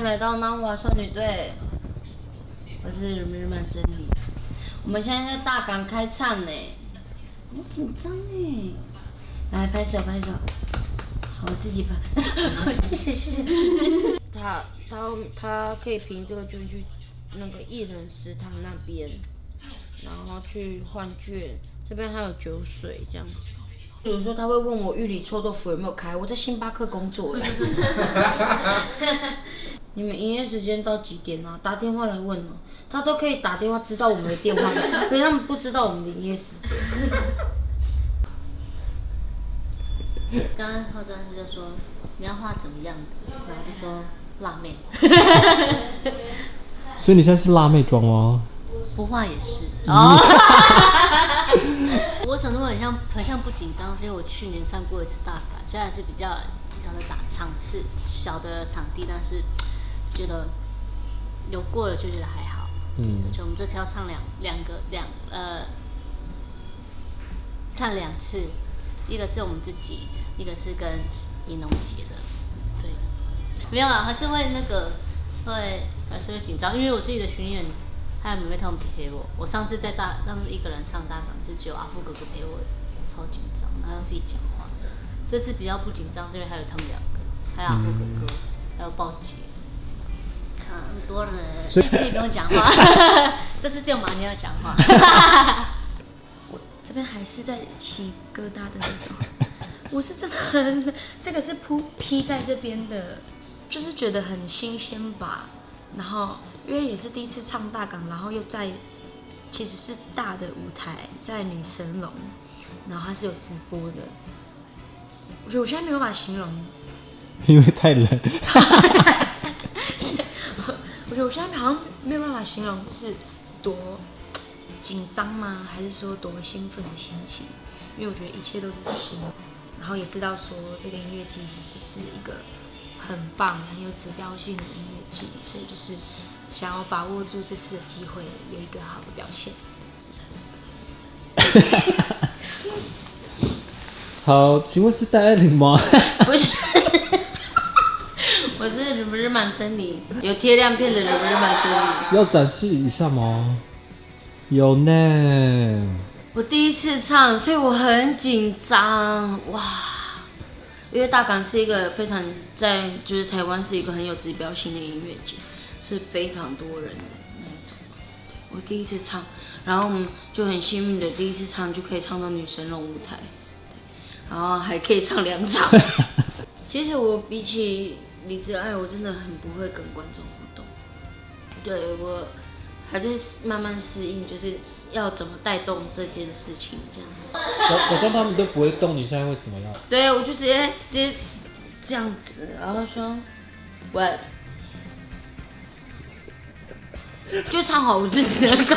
迎来到南华少女队，我是日满真理。我们现在在大港开唱呢，好紧张哎！来拍手拍手，好，我自己拍，谢谢。他可以凭这个券去那个艺人食堂那边，然后去换券，这边还有酒水这样子。有时候他会问我玉里臭豆腐有没有开，我在星巴克工作哎。你们营业时间到几点啊？打电话来问哦，他都可以打电话知道我们的电话，可是他们不知道我们的营业时间。刚刚化妆师就说你要画怎么样的，然后就说辣妹。所以你现在是辣妹妆吗？不画也是。哦。我想说很像不紧张，因为我去年唱过一次大港，虽然是比较小的场次、小的场地，但是觉得有过了就觉得还好。而且我们这次要唱唱两次，一个是我们自己，一个是跟怡农姐的。对，没有啊，还是会还是会紧张，因为我自己的巡演。还有妹妹他们陪我，我上次在他们一个人唱大港，是只有阿富哥哥陪我，超紧张，还要自己讲话。这次比较不紧张，是因为还有他们两个，还有阿富哥哥，还有鲍姐，很多人，所以可以不用讲话。这次只有马尼要讲话。我这边还是在起疙瘩的那种，我是真的很，这个是披在这边的，就是觉得很新鲜吧，然后。因为也是第一次唱大港，然后又在其实是大的舞台，在女神龙，然后它是有直播的。我觉得我现在没有办法形容，因为太冷。我觉得我现在好像没有办法形容是多紧张吗？还是说多兴奋的心情？因为我觉得一切都是新，然后也知道说这个音乐季就是一个很棒、很有指标性的音乐季，所以就是。想要把握住这次的机会，有一个好的表现，这样子。好，请问是戴爱玲吗？不是，我是日满真理，有贴亮片的日满真理。要展示一下吗？有呢。我第一次唱，所以我很紧张，哇！因为大港是一个非常就是台湾是一个很有指标性的音乐节。是非常多人的那一种，我第一次唱，然后我们就很幸运的第一次唱就可以唱到女神龙舞台，然后还可以唱2场。其实我比起李智爱，我真的很不会跟观众互动，对我还在慢慢适应，就是要怎么带动这件事情这样子。假装他们都不会动，你现在会怎么样？对，我就直接这样子，然后说，喂。就唱好我自己的歌，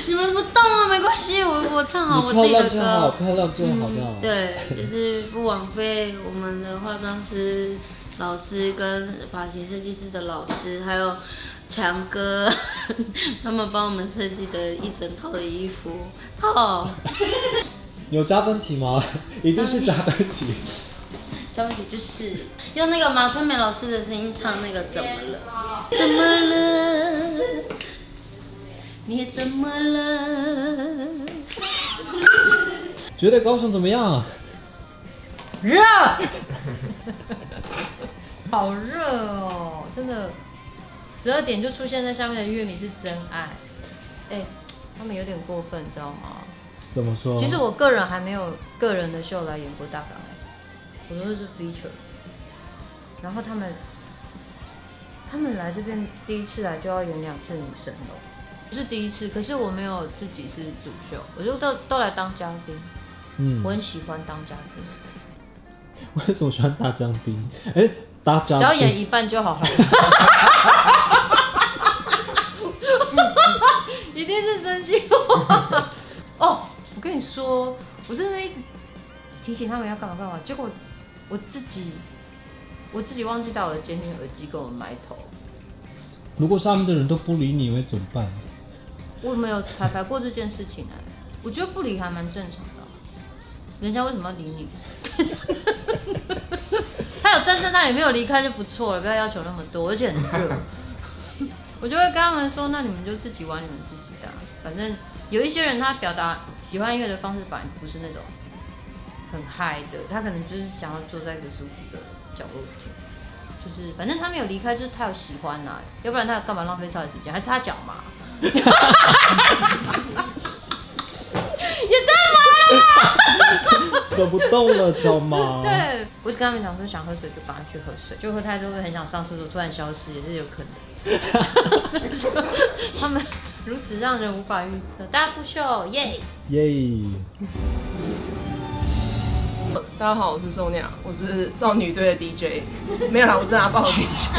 你们怎么动啊？没关系，我唱好我自己的歌。漂亮就好，对，就是不枉费我们的化妆师老师跟发型设计师的老师，还有强哥，他们帮我们设计的一整套的衣服。有加分题吗？一定是加分题。加分题就是用那个马春梅老师的声音唱那个怎么了？怎么了？你怎么了？觉得高雄怎么样？热，好热哦！真的，12点就出现在下面的乐迷是真爱。他们有点过分，你知道吗？怎么说？其实我个人还没有个人的秀来演过大港我都是 feature。然后他们来这边第一次来就要演2次女神了，不是第一次，可是我没有自己是主秀，我就都来当嘉宾。我很喜欢当嘉宾。为什么喜欢大嘉宾？大嘉宾只要演一半就好了。一定是真心话。哦，我跟你说，我真的一直提醒他们要干嘛，结果我自己忘记带我的监听耳机跟我埋头。如果上面的人都不理你，会怎么办？我没有彩排过这件事情我觉得不理还蛮正常的。人家为什么要理你？他有站在那里没有离开就不错了，不要要求那么多，而且很热。我就会跟他们说，那你们就自己玩你们自己的、啊，反正有一些人他表达喜欢音乐的方式本来不是那种很嗨的，他可能就是想要坐在一个舒服的角落听，就是反正他没有离开，就是他有喜欢啊，要不然他干嘛浪费他的时间？还是他脚麻？也太麻了吧！走不动了，脚麻。对，我就跟他们讲说想喝水就赶快去喝水，就喝太多会很想上厕所，突然消失也是有可能。他们如此让人无法预测。大家不秀，耶！耶！大家好，我是宋亮，我是少女队的 DJ。没有啦，我是阿豹的 DJ。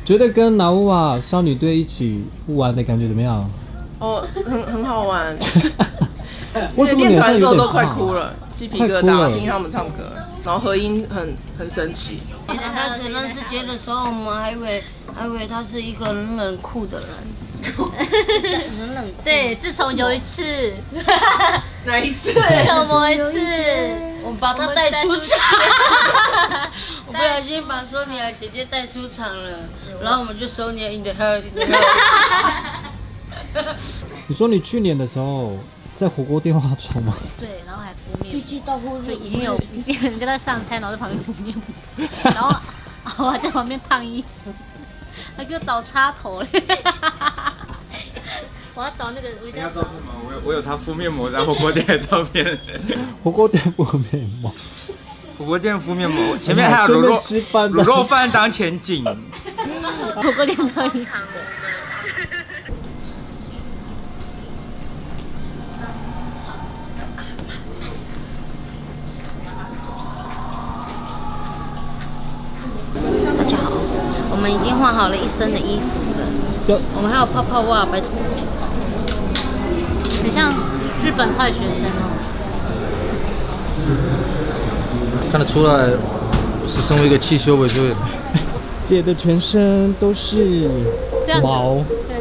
觉得跟拿乌瓦少女队一起玩的感觉怎么样？哦，很好玩。为什么练团的时候都快哭哭了，鸡皮疙瘩，听他们唱歌，然后合音很神奇。刚开始认识杰的时候，我们还以为他是一个冷酷的人，很冷酷。对，自从有一次，哪一次？有某一次，我把他带出场，我不小心把索尼娅姐姐带出场了，然后我们就索尼娅 in the heart。你说你去年的时候在火锅店化妆吗？对，然后还敷面膜，对，已经跟他上菜，然后在旁边敷面膜，然后我还在旁边烫衣服，他给我找插头嘞，我要找那个我一定要找。我有他敷面膜在火锅店的照片。火锅店敷面膜，火锅店敷面膜，前面还有卤肉饭当前景。火锅店烫衣服的。大家好，我们已经换好了一身的衣服了，我们还有泡泡袜，拜托。很像日本坏学生哦。看得出来是身为一个汽修维修员。姐的全身都是毛。对。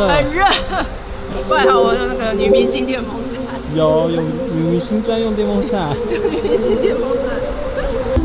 很热。不然好，我有那个女明星电风扇。有女明星专用电风扇。女明星电风扇。对。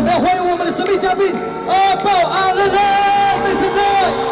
我们要欢迎我们的神秘嘉宾阿豹阿乐乐 ，Mr. Boy。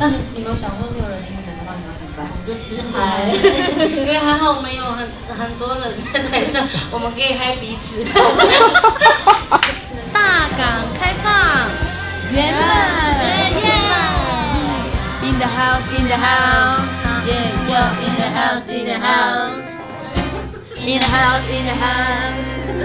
那你们有想说没有人听的话，你要怎么办？就直嗨，因为还好我们有很多人在台上，我们可以嗨彼此。大港开唱，圆满，In the house, in the house, yeah, yo, in the house, in the house, in the house, in the house.